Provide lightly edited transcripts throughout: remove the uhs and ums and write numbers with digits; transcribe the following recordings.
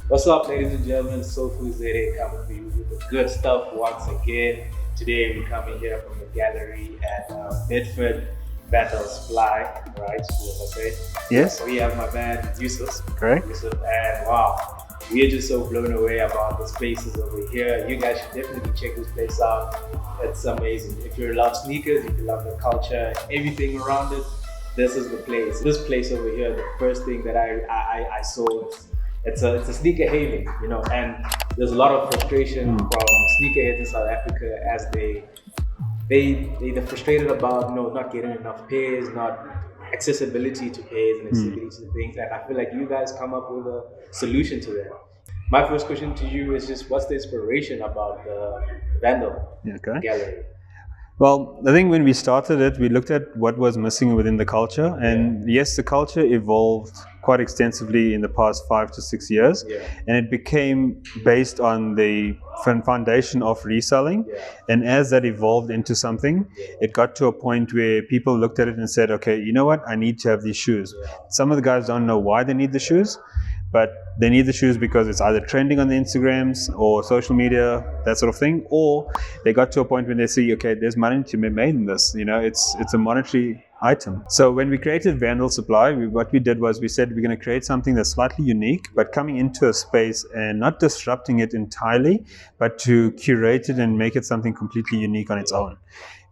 What's up, ladies and gentlemen? SoleFoodZA coming for you with the good stuff once again. Today we're coming here from the gallery at Bedford, Vandal Sply, right? What I say? Yes. So we have my man Yusuf. Correct. Yusuf, and wow, we are just so blown away about the spaces over here. You guys should definitely check this place out. It's amazing. If you love sneakers, if you love the culture, everything around it, this is the place. This place over here, the first thing that I saw. It's a sneaker haven, you know, and there's a lot of frustration from sneakerheads in South Africa as they're frustrated about not getting enough pairs, not accessibility to pairs and accessibility to things. And I feel like you guys come up with a solution to that. My first question to you is just what's the inspiration about the Vandal gallery? Well, I think when we started it, we looked at what was missing within the culture. And yes, the culture evolved quite extensively in the past 5 to 6 years. And it became based on the foundation of reselling. And as that evolved into something, it got to a point where people looked at it and said, okay, you know what? I need to have these shoes. Some of the guys don't know why they need the shoes, but they need the shoes because it's either trending on the Instagrams or social media, that sort of thing, or they got to a point when they see, okay, there's money to be made in this, it's a monetary item. So when we created Vandal Supply, what we did was we said we're going to create something that's slightly unique, but coming into a space and not disrupting it entirely, but to curate it and make it something completely unique on its own.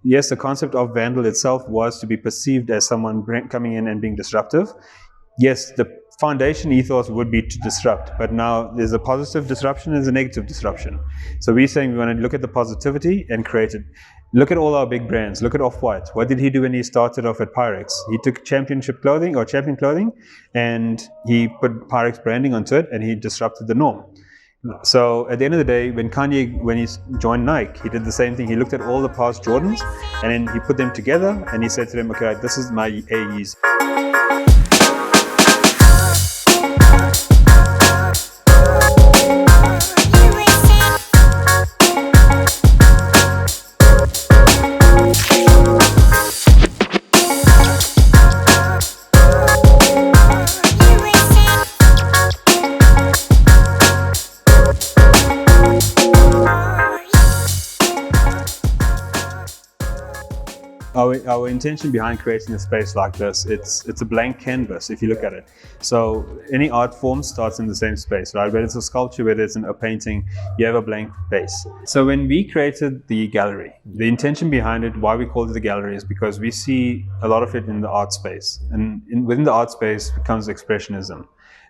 Yes, the concept of Vandal itself was to be perceived as someone coming in and being disruptive. Yes, the foundation ethos would be to disrupt, but now there's a positive disruption and there's a negative disruption. So we're saying we want to look at the positivity and create it. Look at all our big brands. Look at Off-White. What did he do when he started off at Pyrex? He took championship clothing or champion clothing and he put Pyrex branding onto it and he disrupted the norm. So at the end of the day, when Kanye, when he joined Nike, he did the same thing. He looked at all the past Jordans and then he put them together and he said to them, okay, this is my AEs. Our intention behind creating a space like this, it's a blank canvas if you look at it. So any art form starts in the same space, right? Whether it's a sculpture, whether it's a painting, you have a blank base. So when we created the gallery, the intention behind it, why we called it the gallery, is because we see a lot of it in the art space. And within the art space becomes expressionism.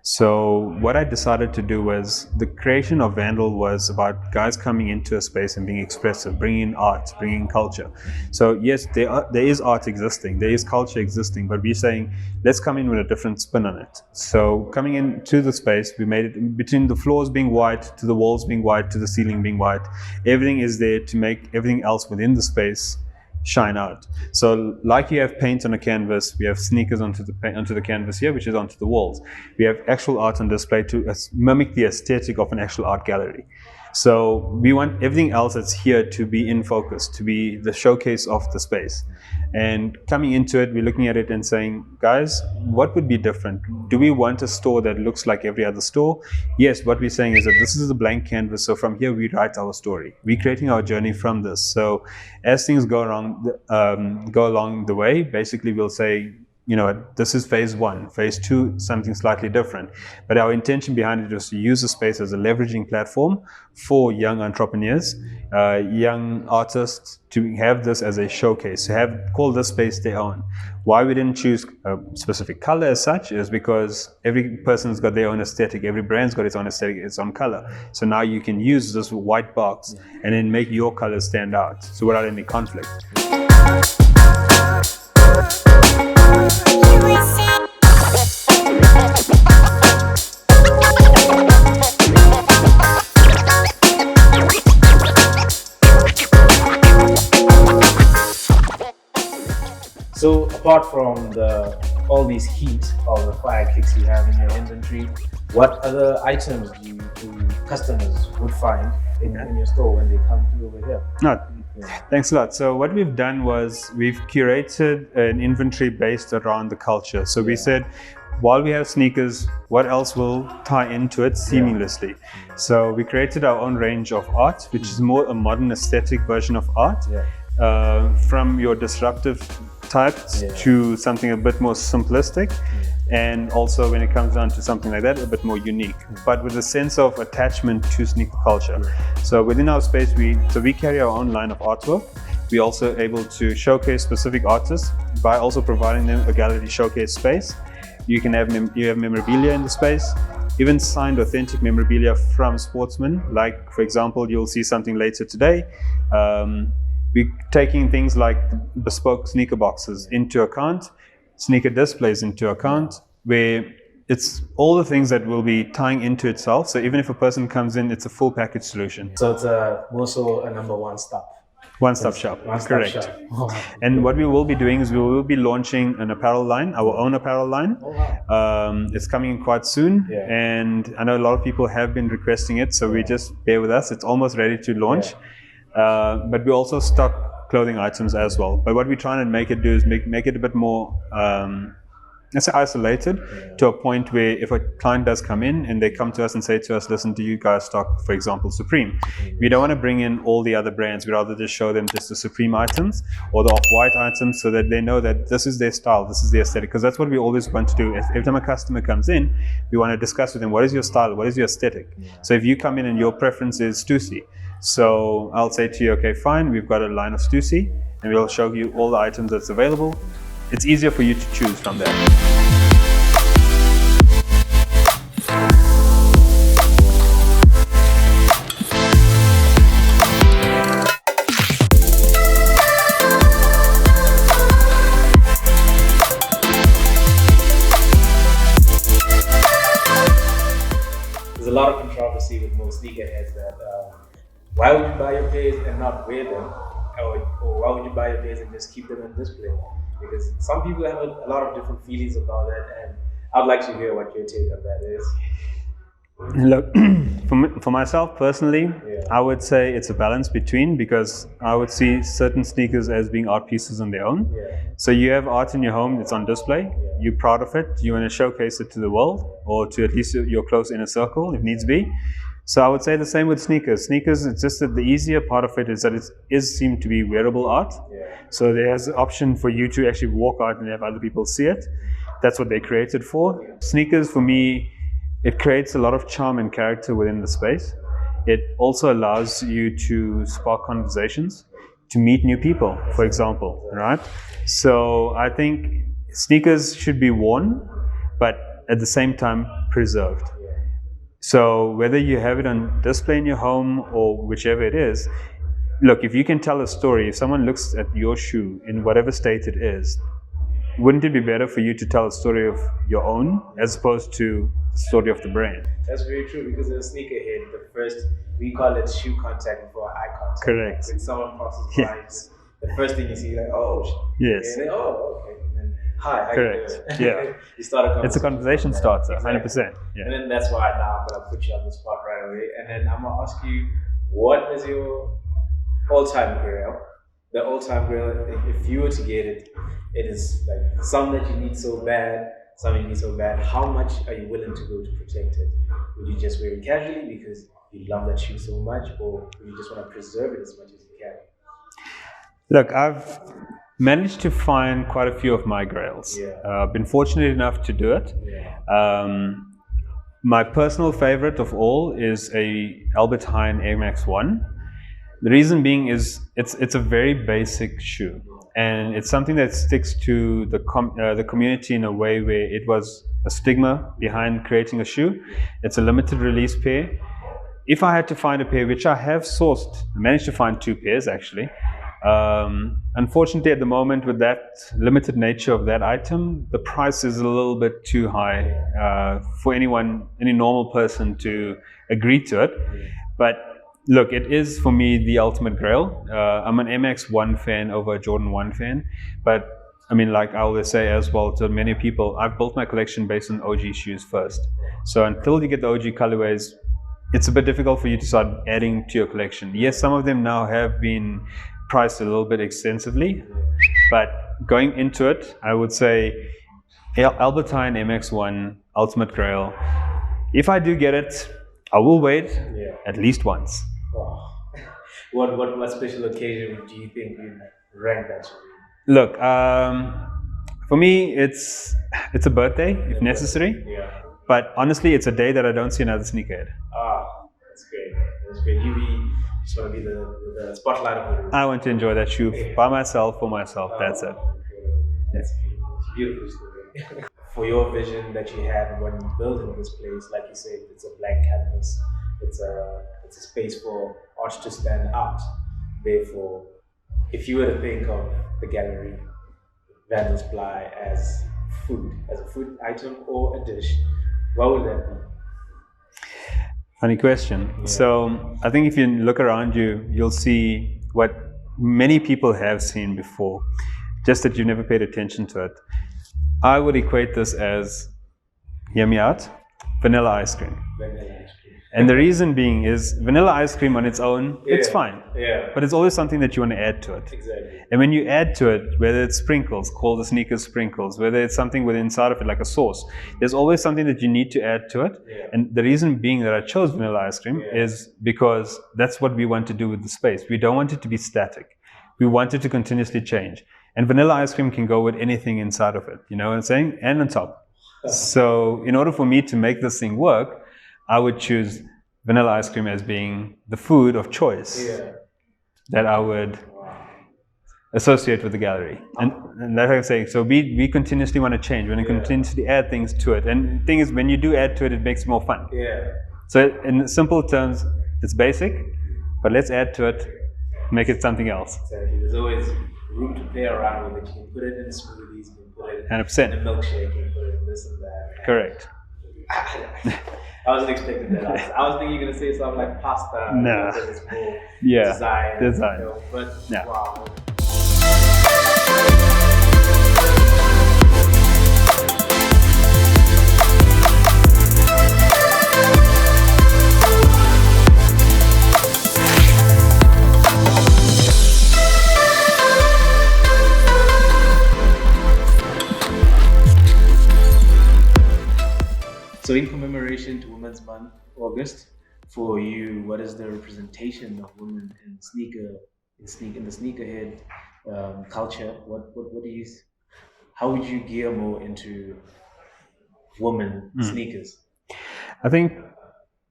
So what I decided to do was, the creation of Vandal was about guys coming into a space and being expressive, bringing in art, bringing in culture. So yes, there is art existing, there is culture existing, but we're saying, let's come in with a different spin on it. So coming into the space, we made it between the floors being white, to the walls being white, to the ceiling being white. Everything is there to make everything else within the space shine out. So like you have paint on a canvas, we have sneakers onto the canvas here, which is onto the walls. We have actual art on display to mimic the aesthetic of an actual art gallery. So we want everything else that's here to be in focus, to be the showcase of the space. And coming into it, we're looking at it and saying, guys, what would be different? Do we want a store that looks like every other store? Yes, what we're saying is that this is a blank canvas. So from here, we write our story. We're creating our journey from this. So as things go along the way, basically we'll say, this is phase 1, phase 2, something slightly different. But our intention behind it was to use the space as a leveraging platform for young entrepreneurs, young artists, to have this as a showcase, to call this space their own. Why we didn't choose a specific color as such is because every person's got their own aesthetic, every brand's got its own aesthetic, its own color. So now you can use this white box and then make your colors stand out, so without any conflict. So apart from all these heat or the fire kicks you have in your inventory, what other items do customers would find in your store when they come through over here? Thanks a lot. So what we've done was we've curated an inventory based around the culture. So we said while we have sneakers, what else will tie into it seamlessly? So we created our own range of art, which is more a modern aesthetic version of art, from your disruptive types to something a bit more simplistic, and also when it comes down to something like that, a bit more unique, but with a sense of attachment to sneaker culture. So within our space, we carry our own line of artwork. We're also able to showcase specific artists by also providing them a gallery showcase space. You have memorabilia in the space, even signed authentic memorabilia from sportsmen. Like, for example, you'll see something later today. We're taking things like bespoke sneaker boxes into account, sneaker displays into account, where it's all the things that will be tying into itself. So even if a person comes in, it's a full package solution. So it's also a number one stop. One-stop shop, correct. And what we will be doing is we will be launching an apparel line, our own apparel line. It's coming in quite soon, and I know a lot of people have been requesting it, so we just bear with us. It's almost ready to launch, but we also stock clothing items as well. But what we're trying to make it do is make it a bit more, let's say, isolated, to a point where if a client does come in and they come to us and say to us, listen, do you guys stock, for example, Supreme? We don't want to bring in all the other brands. We'd rather just show them just the Supreme items or the Off-White items, so that they know that this is their style, this is their aesthetic, because that's what we always want to do. Every time a customer comes in, we want to discuss with them, what is your style, what is your aesthetic? So if you come in and your preference is Stussy, so I'll say to you, okay, fine, we've got a line of Stussy, and we'll show you all the items that's available. It's easier for you to choose from there. There's a lot of controversy with most sneakerheads that why would you buy your pairs and not wear them? Or why would you buy your pairs and just keep them in display? Because some people have a lot of different feelings about that, and I'd like to hear what your take on that is. Look, for myself personally, I would say it's a balance between, because I would see certain sneakers as being art pieces on their own. So you have art in your home, it's on display, you're proud of it, you want to showcase it to the world, or to at least your close inner circle if needs be. So I would say the same with sneakers. Sneakers, it's just that the easier part of it is that it is seemed to be wearable art. So there's an option for you to actually walk out and have other people see it. That's what they created for. Sneakers, for me, it creates a lot of charm and character within the space. It also allows you to spark conversations, to meet new people, for example, right? So I think sneakers should be worn, but at the same time preserved. So whether you have it on display in your home or whichever it is, look, if you can tell a story, if someone looks at your shoe in whatever state it is, wouldn't it be better for you to tell a story of your own as opposed to the story of the brand? That's very true, because as a sneakerhead, the first, we call it shoe contact before eye contact. Correct. When someone passes by, the first thing you see, like, oh, yes. And then, oh, okay. And then, hi, how correct. You doing? You start a conversation. It's a conversation starter, exactly. 100%. And then that's why now I'm going to put you on the spot right away. And then I'm going to ask you, what is your all-time grail? The all-time grail, if you were to get it, it is like something that you need so bad, something you need so bad. How much are you willing to go to protect it? Would you just wear it casually because you love that shoe so much, or would you just want to preserve it as much as you can? Look, I've managed to find quite a few of my grails. I've been fortunate enough to do it. My personal favorite of all is a Albert Heijn Air Max 1. The reason being is it's a very basic shoe, and it's something that sticks to the community in a way where it was a stigma behind creating a shoe. It's a limited release pair. If I had to find a pair, which I have sourced, I managed to find 2 pairs actually. Unfortunately, at the moment, with that limited nature of that item, the price is a little bit too high for any normal person to agree to it. But look, it is for me the ultimate grail. I'm an MX 1 fan over a Jordan 1 fan, but I mean, like I always say as well to many people, I've built my collection based on OG shoes first. So until you get the OG colorways, it's a bit difficult for you to start adding to your collection. Yes, some of them now have been priced a little bit extensively, but going into it, I would say Albertine MX1 Ultimate Grail. If I do get it, I will wait at least once. Oh. What special occasion do you think you rank that? Look, for me, it's a birthday if necessary. Yeah. But honestly, it's a day that I don't see another sneakerhead. Ah, that's great. That's great. You just want to be the spotlight of the room. I want to enjoy that shoe by myself, for myself. That's it. That's beautiful story. For your vision that you had when building this place, like you said, it's a blank canvas. It's a space for art to stand out. Therefore, if you were to think of the gallery, Vandal Sply as a food item or a dish, what would that be? Funny question. Yeah. So I think if you look around you, you'll see what many people have seen before, just that you never paid attention to it. I would equate this as, hear me out, vanilla ice cream. Vanilla ice cream. And the reason being is vanilla ice cream on its own, it's fine. Yeah. But it's always something that you want to add to it. Exactly. And when you add to it, whether it's sprinkles, call the sneakers sprinkles, whether it's something with inside of it like a sauce, there's always something that you need to add to it. Yeah. And the reason being that I chose vanilla ice cream is because that's what we want to do with the space. We don't want it to be static. We want it to continuously change. And vanilla ice cream can go with anything inside of it, you know what I'm saying? And on top. So in order for me to make this thing work, I would choose vanilla ice cream as being the food of choice that I would associate with the gallery. And like I say, so we continuously want to change. We want to continuously add things to it. And the thing is, when you do add to it, it makes it more fun. Yeah. So in simple terms, it's basic, but let's add to it, make it something else. Exactly. There's always room to play around with it. You can put it in smoothies, you can put it 100%. in a milkshake, you can put it in this and that. Correct. I wasn't expecting that. I was thinking you're going to say something like pasta. No. It's more design. You know, but wow. So in commemoration to Women's Month, August, for you, what is the representation of women in the sneakerhead culture? What do you? How would you gear more into women sneakers? I think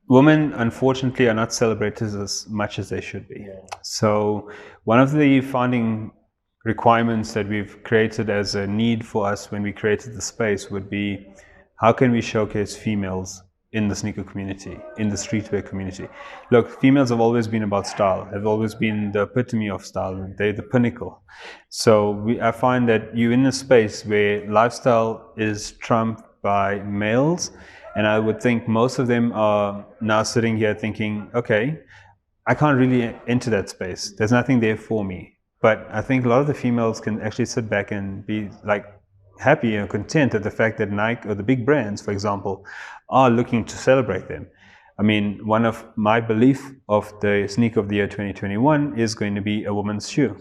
women, unfortunately, are not celebrated as much as they should be. Yeah. So one of the founding requirements that we've created as a need for us when we created the space would be, how can we showcase females in the sneaker community, in the streetwear community? Look, females have always been about style, have always been the epitome of style. They're the pinnacle. So I find that you're in a space where lifestyle is trumped by males, and I would think most of them are now sitting here thinking, okay, I can't really enter that space. There's nothing there for me. But I think a lot of the females can actually sit back and be like, happy and content at the fact that Nike or the big brands, for example, are looking to celebrate them. I mean, one of my belief of the sneaker of the year 2021 is going to be a woman's shoe.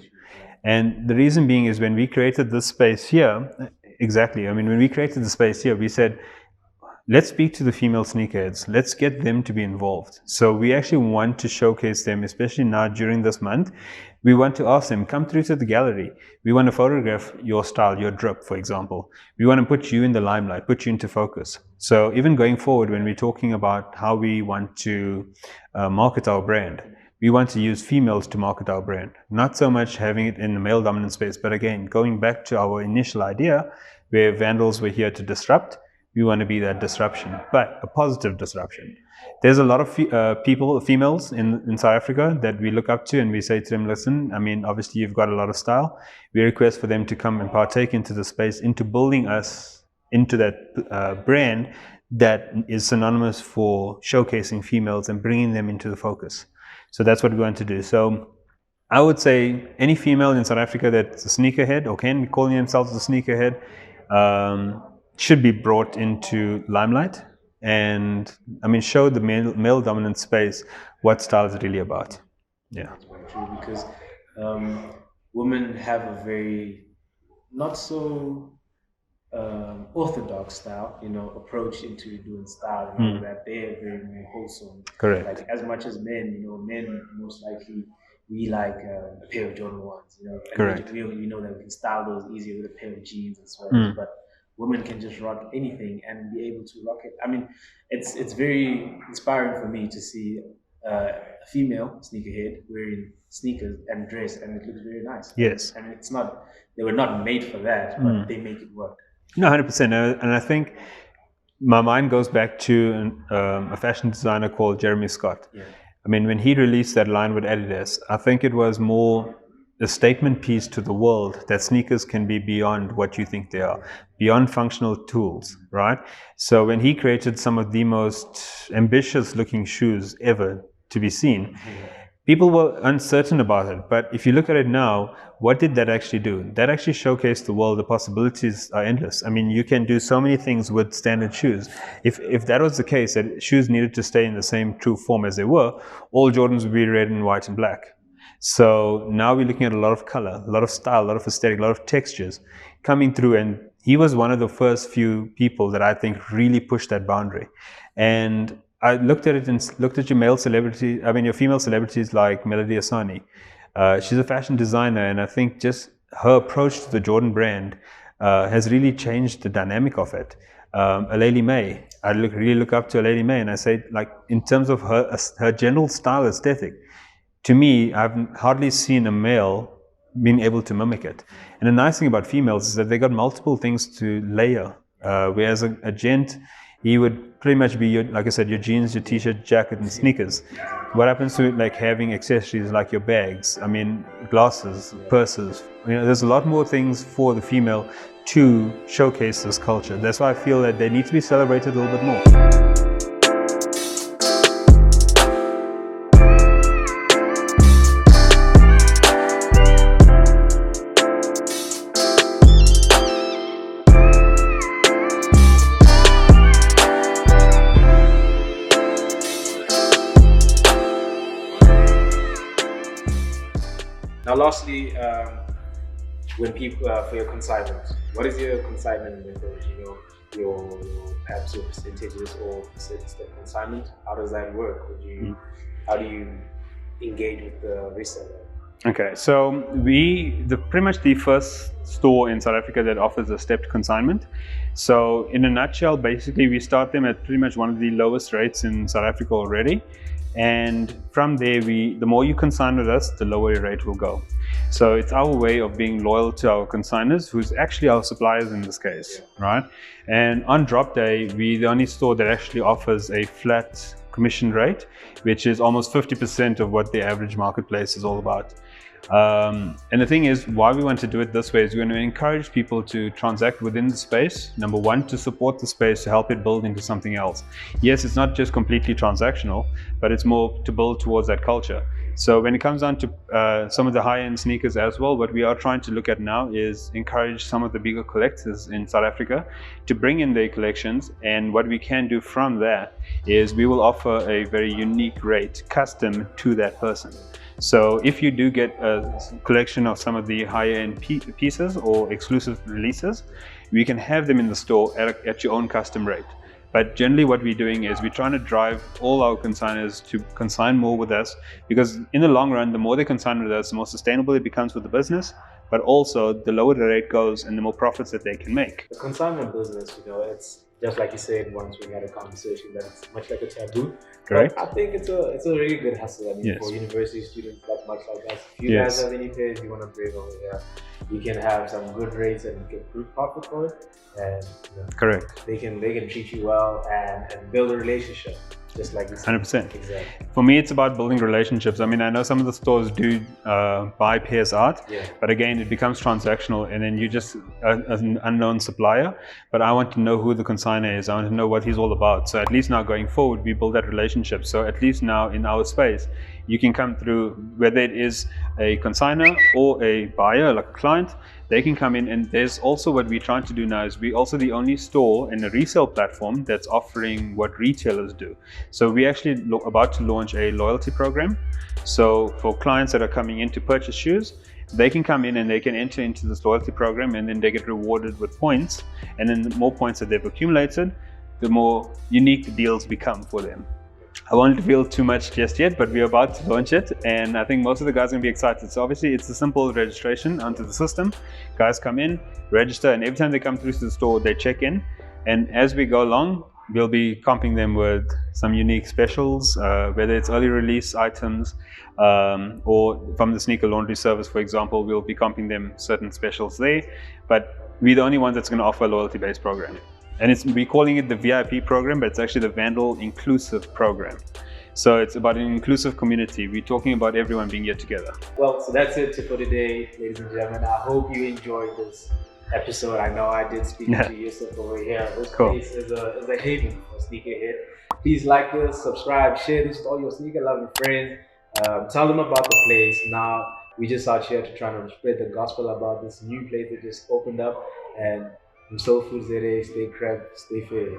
And the reason being is when we created this space here, when we created the space here, we said, let's speak to the female sneakerheads. Let's get them to be involved. So we actually want to showcase them, especially now during this month. We want to ask them, come through to the gallery. We want to photograph your style, your drip, for example. We want to put you in the limelight, put you into focus. So even going forward, when we're talking about how we want to market our brand, we want to use females to market our brand. Not so much having it in the male dominant space, but again, going back to our initial idea, where Vandals were here to disrupt, we want to be that disruption, but a positive disruption. There's a lot of females in South Africa that we look up to, and we say to them, listen, I mean, obviously you've got a lot of style. We request for them to come and partake into the space, into building us into that brand that is synonymous for showcasing females and bringing them into the focus. So that's what we want to do. So I would say any female in South Africa that's a sneakerhead or can be calling themselves a sneakerhead should be brought into limelight. And I mean, show the male dominant space what style is really about. Yeah. That's very true, because women have a very not so orthodox style, approach into doing style and all that. They're very more wholesome. Correct. Like as much as men, men most likely we like a pair of Jordan 1s, And Correct. we know that we can style those easier with a pair of jeans and sweaters, but women can just rock anything and be able to rock it. I mean, it's very inspiring for me to see a female sneakerhead wearing sneakers and dress, and it looks very nice. Yes. And it's not, they were not made for that, but they make it work. No, 100%. And I think my mind goes back to a fashion designer called Jeremy Scott. Yeah. I mean, when he released that line with Adidas, I think it was more a statement piece to the world that sneakers can be beyond what you think they are, beyond functional tools, right? So when he created some of the most ambitious looking shoes ever to be seen, people were uncertain about it. But if you look at it now, what did that actually do? That actually showcased the world. The possibilities are endless. I mean, you can do so many things with standard shoes. If that was the case, that shoes needed to stay in the same true form as they were, all Jordans would be red and white and black. So now we're looking at a lot of color, a lot of style, a lot of aesthetic, a lot of textures coming through. And he was one of the first few people that I think really pushed that boundary. And I looked at it and looked at your your female celebrities like Melody Asani. She's a fashion designer, and I think just her approach to the Jordan brand has really changed the dynamic of it. Aleli May, I really look up to Aleli May, and I say, like, in terms of her general style aesthetic, to me, I've hardly seen a male being able to mimic it. And the nice thing about females is that they got multiple things to layer, whereas a gent, he would pretty much be like I said, your jeans, your t-shirt, jacket, and sneakers. What happens to like having accessories like your bags? I mean, glasses, purses. There's a lot more things for the female to showcase this culture. That's why I feel that they need to be celebrated a little bit more. Now, lastly, when people for your consignment, what is your consignment method? Your perhaps your percentages or percentage consignment. How does that work? How do you engage with the reseller? Okay, so pretty much the first store in South Africa that offers a stepped consignment. So in a nutshell, basically we start them at pretty much one of the lowest rates in South Africa already. And from there, the more you consign with us, the lower your rate will go. So it's our way of being loyal to our consigners, who's actually our suppliers in this case, right? And on drop day, we're the only store that actually offers a flat commission rate, which is almost 50% of what the average marketplace is all about. And the thing is, why we want to do it this way is we're going to encourage people to transact within the space. Number one, to support the space, to help it build into something else. Yes, it's not just completely transactional, but it's more to build towards that culture. So when it comes down to some of the high-end sneakers as well, what we are trying to look at now is encourage some of the bigger collectors in South Africa to bring in their collections. And what we can do from that is we will offer a very unique rate custom to that person. So if you do get a collection of some of the higher end pieces or exclusive releases, we can have them in the store at your own custom rate. But generally what we're doing is we're trying to drive all our consigners to consign more with us, because in the long run, the more they consign with us, the more sustainable it becomes with the business, but also the lower the rate goes and the more profits that they can make. The consignment business, it's just like you said once we had a conversation, that it's much like a taboo. Correct. But I think it's a really good hustle. I mean, yes. For university students, that much like us. If you guys have any pairs you want to bring over here, you can have some good rates and get good profit for it. And correct. They can treat you well and build a relationship. Just like you said. 100%. Exactly. For me, it's about building relationships. I mean, I know some of the stores do buy pairs out, but again, it becomes transactional, and then you just an unknown supplier. But I want to know who the consignor is. I want to know what he's all about. So at least now going forward, we build that relationship. So at least now in our space, you can come through, whether it is a consignor or a buyer, like a client, they can come in. And there's also what we're trying to do now is we're also the only store and a resale platform that's offering what retailers do. So we're actually about to launch a loyalty program. So for clients that are coming in to purchase shoes, they can come in and they can enter into this loyalty program, and then they get rewarded with points. And then the more points that they've accumulated, the more unique deals become for them. I won't reveal too much just yet, but we're about to launch it, and I think most of the guys are going to be excited. So obviously it's a simple registration onto the system. Guys come in, register, and every time they come through to the store, they check in. And as we go along, we'll be comping them with some unique specials, whether it's early release items, or from the sneaker laundry service, for example, we'll be comping them certain specials there. But we're the only ones that's going to offer a loyalty-based program. And we're calling it the VIP program, but it's actually the Vandal Inclusive program. So it's about an inclusive community. We're talking about everyone being here together. Well, so that's it for today, ladies and gentlemen. I hope you enjoyed this episode. I know I did speak to Yusuf over here. This place is a haven for sneakerhead. Please like this, subscribe, share this with all your sneaker-loving friends. Tell them about the place. Now, we just out here to try to spread the gospel about this new place that just opened up. And from SoleFoodZA, stay CREP, stay fair.